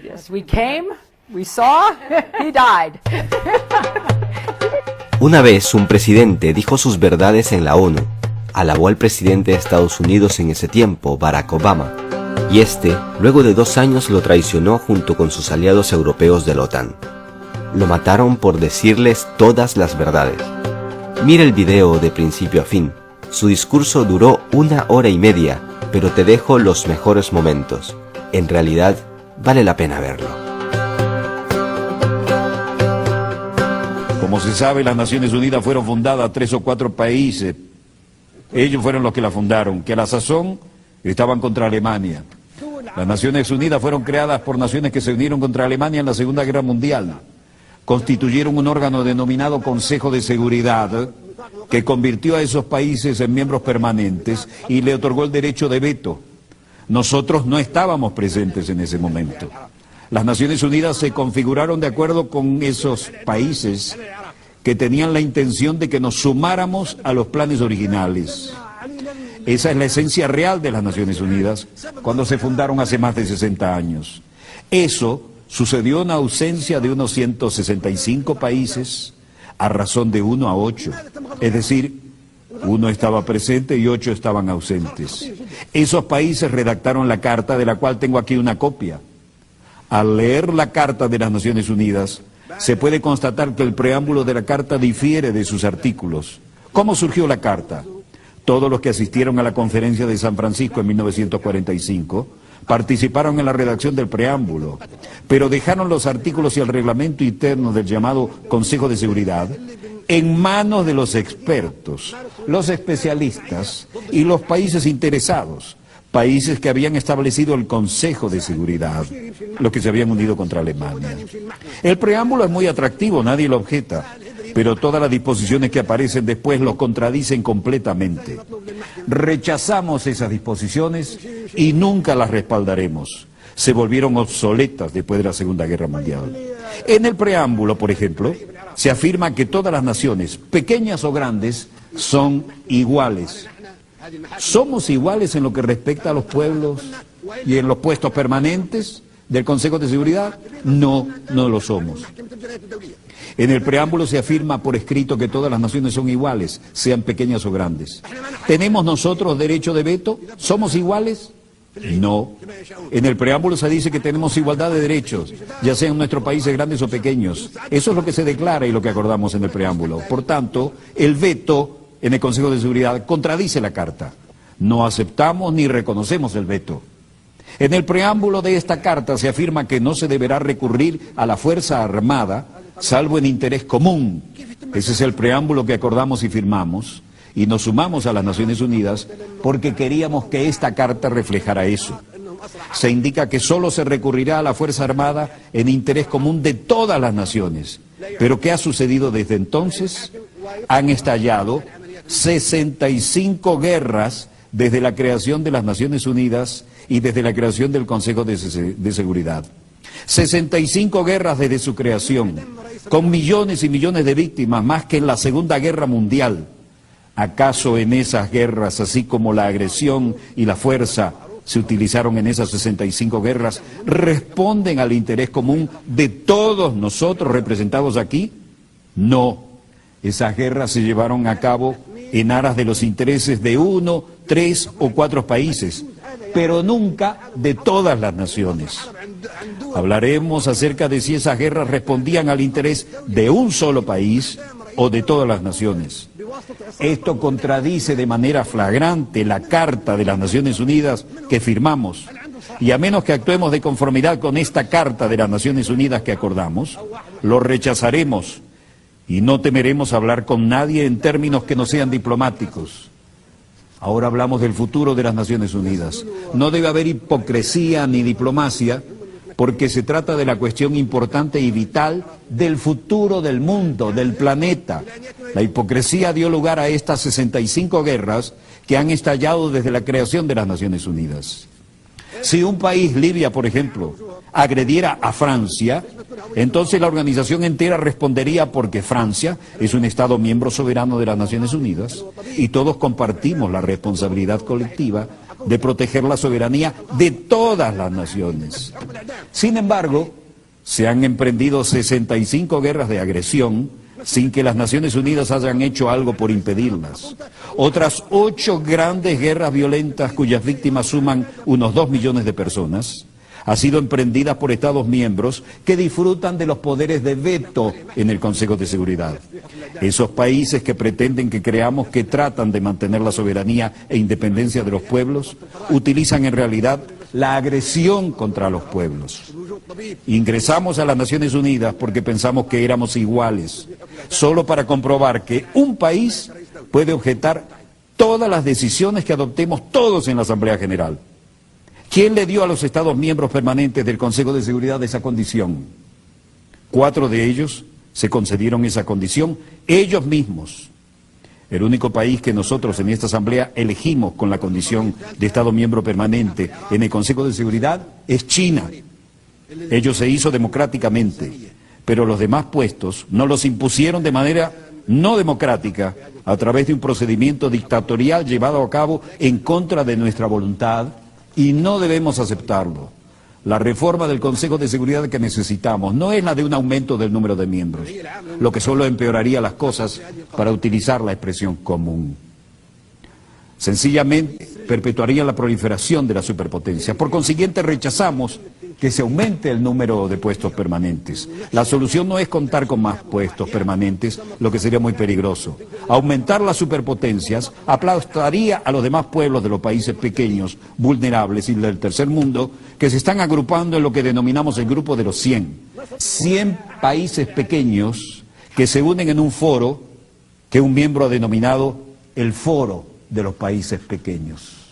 Yes, we came, we saw, he died. Una vez un presidente dijo sus verdades en la ONU, alabó al presidente de Estados Unidos en ese tiempo, Barack Obama, y este, luego de 2 años, lo traicionó junto con sus aliados europeos de la OTAN. Lo mataron por decirles todas las verdades. Mira el video de principio a fin. Su discurso duró 1 hora y media, pero te dejo los mejores momentos. En realidad, vale la pena verlo. Como se sabe, las Naciones Unidas fueron fundadas 3 o 4 países. Ellos fueron los que la fundaron, que a la sazón estaban contra Alemania. Las Naciones Unidas fueron creadas por naciones que se unieron contra Alemania en la Segunda Guerra Mundial. Constituyeron un órgano denominado Consejo de Seguridad, que convirtió a esos países en miembros permanentes y le otorgó el derecho de veto. Nosotros no estábamos presentes en ese momento. Las Naciones Unidas se configuraron de acuerdo con esos países que tenían la intención de que nos sumáramos a los planes originales. Esa es la esencia real de las Naciones Unidas cuando se fundaron hace más de 60 años. Eso sucedió en ausencia de unos 165 países a razón de 1 a 8. Es decir, 1 estaba presente y 8 estaban ausentes. Esos países redactaron la carta, de la cual tengo aquí una copia. Al leer la Carta de las Naciones Unidas, se puede constatar que el preámbulo de la Carta difiere de sus artículos. ¿Cómo surgió la Carta? Todos los que asistieron a la Conferencia de San Francisco en 1945 participaron en la redacción del preámbulo, pero dejaron los artículos y el reglamento interno del llamado Consejo de Seguridad en manos de los expertos, los especialistas y los países interesados, países que habían establecido el Consejo de Seguridad, los que se habían unido contra Alemania. El preámbulo es muy atractivo, nadie lo objeta, pero todas las disposiciones que aparecen después lo contradicen completamente. Rechazamos esas disposiciones y nunca las respaldaremos. Se volvieron obsoletas después de la Segunda Guerra Mundial. En el preámbulo, por ejemplo, se afirma que todas las naciones, pequeñas o grandes, son iguales. ¿Somos iguales en lo que respecta a los pueblos y en los puestos permanentes del Consejo de Seguridad? No, no lo somos. En el preámbulo se afirma por escrito que todas las naciones son iguales, sean pequeñas o grandes. ¿Tenemos nosotros derecho de veto? ¿Somos iguales? No. En el preámbulo se dice que tenemos igualdad de derechos, ya sean nuestros países grandes o pequeños. Eso es lo que se declara y lo que acordamos en el preámbulo. Por tanto, el veto en el Consejo de Seguridad contradice la Carta. No aceptamos ni reconocemos el veto. En el preámbulo de esta Carta se afirma que no se deberá recurrir a la fuerza armada, salvo en interés común. Ese es el preámbulo que acordamos y firmamos, y nos sumamos a las Naciones Unidas porque queríamos que esta Carta reflejara eso. Se indica que solo se recurrirá a la fuerza armada en interés común de todas las naciones. Pero ¿qué ha sucedido desde entonces? Han estallado 65 guerras desde la creación de las Naciones Unidas y desde la creación del Consejo de Seguridad. 65 guerras desde su creación, con millones y millones de víctimas, más que en la Segunda Guerra Mundial. ¿Acaso en esas guerras, así como la agresión y la fuerza se utilizaron en esas 65 guerras, responden al interés común de todos nosotros representados aquí? No. Esas guerras se llevaron a cabo en aras de los intereses de 1, 3 o 4 países, pero nunca de todas las naciones. Hablaremos acerca de si esas guerras respondían al interés de un solo país o de todas las naciones. Esto contradice de manera flagrante la Carta de las Naciones Unidas que firmamos, y a menos que actuemos de conformidad con esta Carta de las Naciones Unidas que acordamos, lo rechazaremos y no temeremos hablar con nadie en términos que no sean diplomáticos. Ahora hablamos del futuro de las Naciones Unidas. No debe haber hipocresía ni diplomacia, porque se trata de la cuestión importante y vital del futuro del mundo, del planeta. La hipocresía dio lugar a estas 65 guerras que han estallado desde la creación de las Naciones Unidas. Si un país, Libia por ejemplo, agrediera a Francia, entonces la organización entera respondería porque Francia es un Estado miembro soberano de las Naciones Unidas y todos compartimos la responsabilidad colectiva de proteger la soberanía de todas las naciones. Sin embargo, se han emprendido 65 guerras de agresión sin que las Naciones Unidas hayan hecho algo por impedirlas. Otras 8 grandes guerras violentas cuyas víctimas suman unos 2 millones de personas han sido emprendidas por Estados miembros que disfrutan de los poderes de veto en el Consejo de Seguridad. Esos países que pretenden que creamos que tratan de mantener la soberanía e independencia de los pueblos, utilizan en realidad la agresión contra los pueblos. Ingresamos a las Naciones Unidas porque pensamos que éramos iguales, solo para comprobar que un país puede objetar todas las decisiones que adoptemos todos en la Asamblea General. ¿Quién le dio a los Estados miembros permanentes del Consejo de Seguridad esa condición? 4 de ellos se concedieron esa condición ellos mismos. El único país que nosotros en esta Asamblea elegimos con la condición de Estado miembro permanente en el Consejo de Seguridad es China. Ello se hizo democráticamente, pero los demás puestos nos los impusieron de manera no democrática a través de un procedimiento dictatorial llevado a cabo en contra de nuestra voluntad. Y no debemos aceptarlo. La reforma del Consejo de Seguridad que necesitamos no es la de un aumento del número de miembros, lo que solo empeoraría las cosas para utilizar la expresión común. Sencillamente perpetuaría la proliferación de la superpotencia. Por consiguiente, rechazamos que se aumente el número de puestos permanentes. La solución no es contar con más puestos permanentes, lo que sería muy peligroso. Aumentar las superpotencias aplastaría a los demás pueblos de los países pequeños, vulnerables y del tercer mundo, que se están agrupando en lo que denominamos el grupo de los 100. 100 países pequeños que se unen en un foro que un miembro ha denominado el Foro de los Países Pequeños.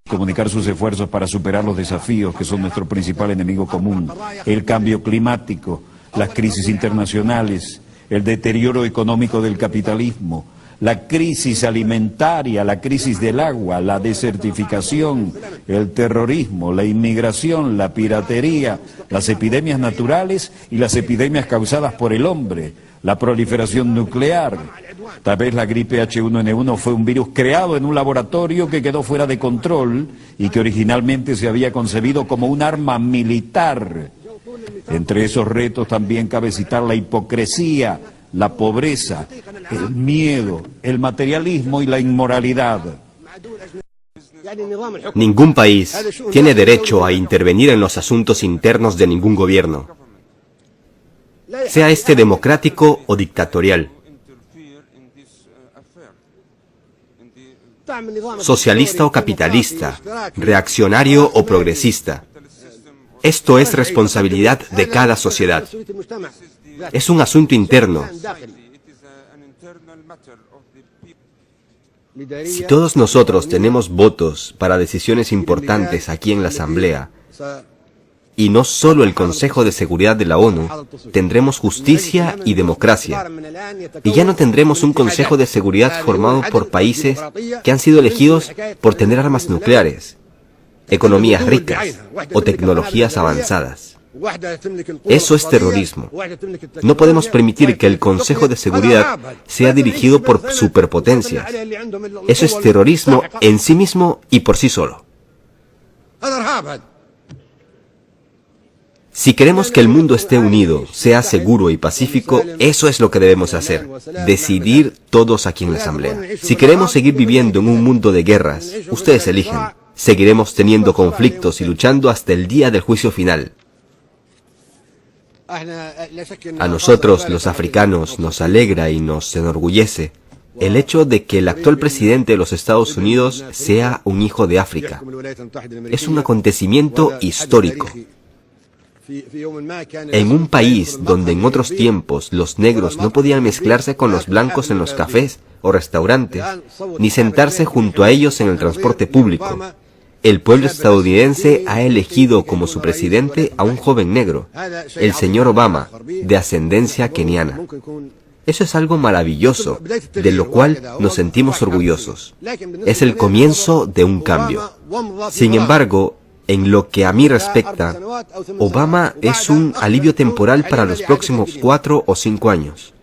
Comunicar sus esfuerzos para superar los desafíos que son nuestro principal enemigo común, el cambio climático, las crisis internacionales, el deterioro económico del capitalismo, la crisis alimentaria, la crisis del agua, la desertificación, el terrorismo, la inmigración, la piratería, las epidemias naturales y las epidemias causadas por el hombre, la proliferación nuclear. Tal vez la gripe H1N1 fue un virus creado en un laboratorio que quedó fuera de control y que originalmente se había concebido como un arma militar. Entre esos retos también cabe citar la hipocresía, la pobreza, el miedo, el materialismo y la inmoralidad. Ningún país tiene derecho a intervenir en los asuntos internos de ningún gobierno, sea este democrático o dictatorial, socialista o capitalista, reaccionario o progresista. Esto es responsabilidad de cada sociedad. Es un asunto interno. Si todos nosotros tenemos votos para decisiones importantes aquí en la Asamblea, y no solo el Consejo de Seguridad de la ONU, tendremos justicia y democracia. Y ya no tendremos un Consejo de Seguridad formado por países que han sido elegidos por tener armas nucleares, economías ricas o tecnologías avanzadas. Eso es terrorismo. No podemos permitir que el Consejo de Seguridad sea dirigido por superpotencias. Eso es terrorismo en sí mismo y por sí solo. Si queremos que el mundo esté unido, sea seguro y pacífico, eso es lo que debemos hacer. Decidir todos aquí en la Asamblea. Si queremos seguir viviendo en un mundo de guerras, ustedes eligen. Seguiremos teniendo conflictos y luchando hasta el día del juicio final. A nosotros, los africanos, nos alegra y nos enorgullece el hecho de que el actual presidente de los Estados Unidos sea un hijo de África. Es un acontecimiento histórico. En un país donde en otros tiempos los negros no podían mezclarse con los blancos en los cafés o restaurantes, ni sentarse junto a ellos en el transporte público, el pueblo estadounidense ha elegido como su presidente a un joven negro, el señor Obama, de ascendencia keniana. Eso es algo maravilloso, de lo cual nos sentimos orgullosos. Es el comienzo de un cambio. Sin embargo, en lo que a mí respecta, Obama es un alivio temporal para los próximos 4 o 5 años.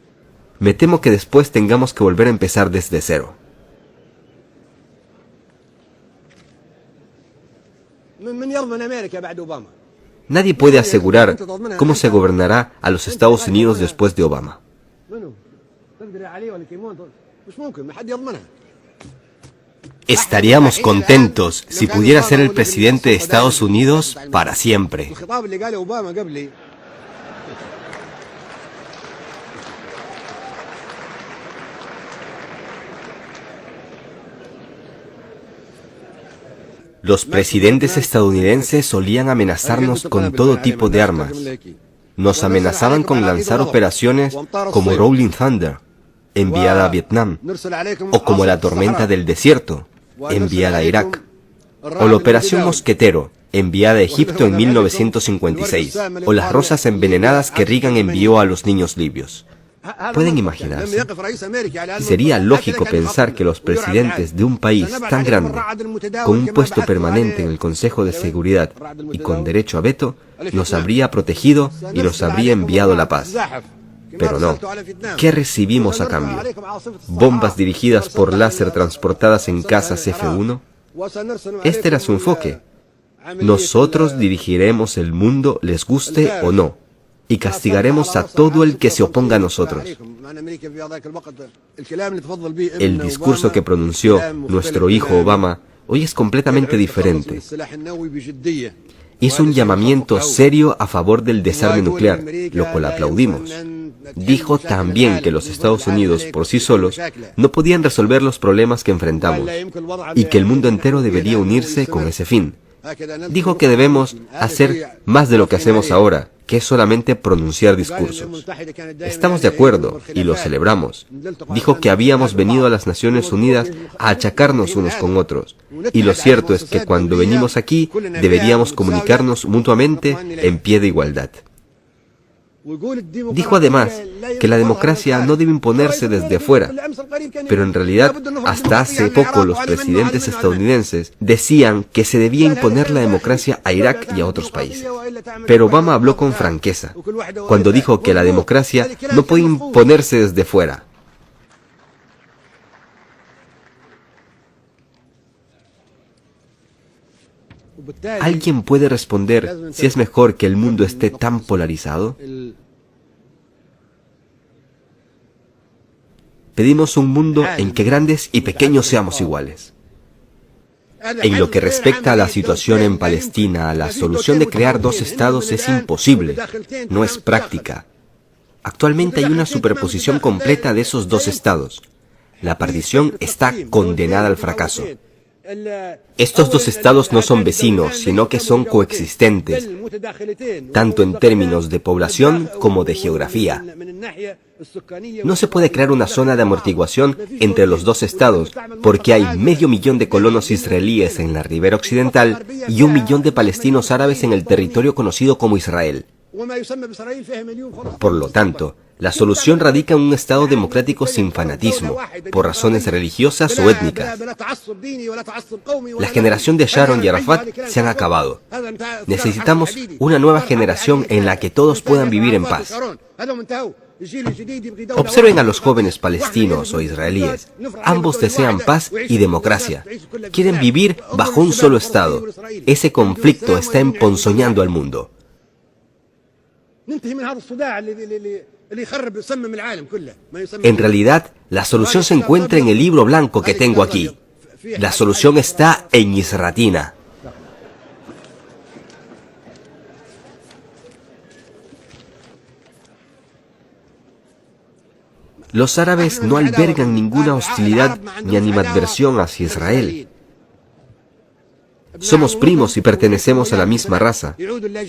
Me temo que después tengamos que volver a empezar desde cero. Nadie puede asegurar cómo se gobernará a los Estados Unidos después de Obama. Estaríamos contentos si pudiera ser el presidente de Estados Unidos para siempre. Los presidentes estadounidenses solían amenazarnos con todo tipo de armas. Nos amenazaban con lanzar operaciones como Rolling Thunder, enviada a Vietnam, o como la Tormenta del Desierto, enviada a Irak, o la Operación Mosquetero, enviada a Egipto en 1956, o las rosas envenenadas que Reagan envió a los niños libios. ¿Pueden imaginarse? Sería lógico pensar que los presidentes de un país tan grande, con un puesto permanente en el Consejo de Seguridad y con derecho a veto, nos habría protegido y nos habría enviado la paz. Pero no. ¿Qué recibimos a cambio? ¿Bombas dirigidas por láser transportadas en cazas F-1? Este era su enfoque. Nosotros dirigiremos el mundo, les guste o no, y castigaremos a todo el que se oponga a nosotros. El discurso que pronunció nuestro hijo Obama hoy es completamente diferente. Hizo un llamamiento serio a favor del desarme nuclear, lo cual aplaudimos. Dijo también que los Estados Unidos por sí solos no podían resolver los problemas que enfrentamos y que el mundo entero debería unirse con ese fin. Dijo que debemos hacer más de lo que hacemos ahora, que es solamente pronunciar discursos. Estamos de acuerdo y lo celebramos. Dijo que habíamos venido a las Naciones Unidas a achacarnos unos con otros. Y lo cierto es que cuando venimos aquí deberíamos comunicarnos mutuamente en pie de igualdad. Dijo además que la democracia no debe imponerse desde afuera, pero en realidad hasta hace poco los presidentes estadounidenses decían que se debía imponer la democracia a Irak y a otros países. Pero Obama habló con franqueza cuando dijo que la democracia no puede imponerse desde fuera. ¿Alguien puede responder si es mejor que el mundo esté tan polarizado? Pedimos un mundo en que grandes y pequeños seamos iguales. En lo que respecta a la situación en Palestina, la solución de crear dos estados es imposible, no es práctica. Actualmente hay una superposición completa de esos dos estados. La partición está condenada al fracaso. Estos dos estados no son vecinos, sino que son coexistentes, tanto en términos de población como de geografía. No se puede crear una zona de amortiguación entre los dos estados, porque hay 500.000 de colonos israelíes en la ribera occidental y 1 millón de palestinos árabes en el territorio conocido como Israel. Por lo tanto, la solución radica en un Estado democrático sin fanatismo, por razones religiosas o étnicas. La generación de Sharon y Arafat se han acabado. Necesitamos una nueva generación en la que todos puedan vivir en paz. Observen a los jóvenes palestinos o israelíes. Ambos desean paz y democracia. Quieren vivir bajo un solo Estado. Ese conflicto está emponzoñando al mundo. En realidad, la solución se encuentra en el libro blanco que tengo aquí. La solución está en Isratina. Los árabes no albergan ninguna hostilidad ni animadversión hacia Israel. Somos primos y pertenecemos a la misma raza.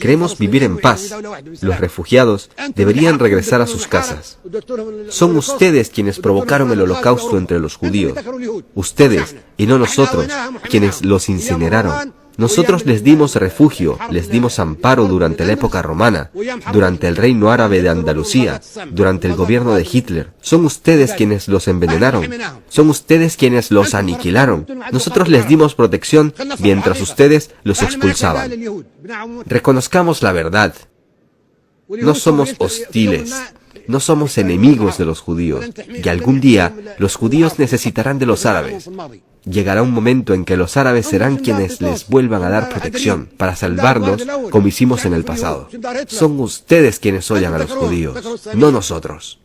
Queremos vivir en paz. Los refugiados deberían regresar a sus casas. Son ustedes quienes provocaron el holocausto entre los judíos. Ustedes, y no nosotros, quienes los incineraron. Nosotros les dimos refugio, les dimos amparo durante la época romana, durante el reino árabe de Andalucía, durante el gobierno de Hitler. Son ustedes quienes los envenenaron. Son ustedes quienes los aniquilaron. Nosotros les dimos protección mientras ustedes los expulsaban. Reconozcamos la verdad. No somos hostiles. No somos enemigos de los judíos. Y algún día los judíos necesitarán de los árabes. Llegará un momento en que los árabes serán quienes les vuelvan a dar protección para salvarnos como hicimos en el pasado. Son ustedes quienes odian a los judíos, no nosotros.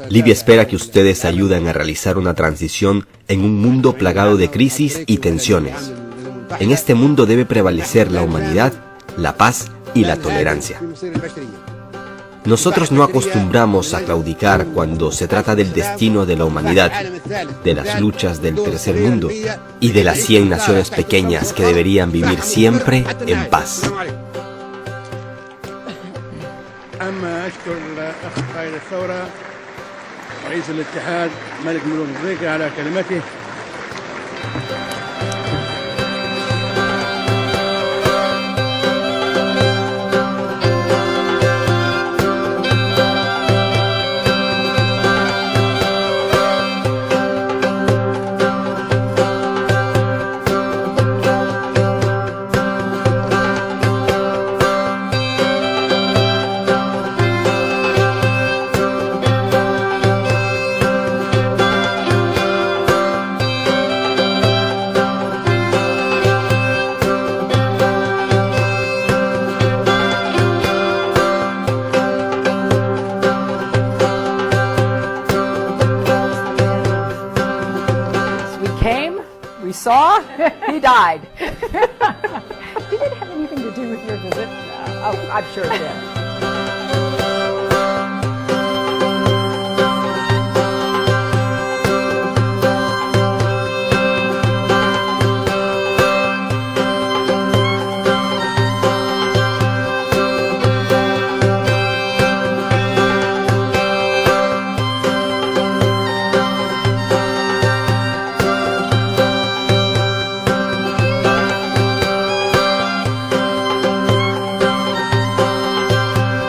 Libia espera que ustedes ayuden a realizar una transición en un mundo plagado de crisis y tensiones. En este mundo debe prevalecer la humanidad, la paz y la tolerancia. Nosotros no acostumbramos a claudicar cuando se trata del destino de la humanidad, de las luchas del tercer mundo y de las 100 naciones pequeñas que deberían vivir siempre en paz. رئيس الاتحاد ملك ملوك افريقيا على كلمته. We saw, he died. Did it have anything to do with your visit? Oh, I'm sure it did.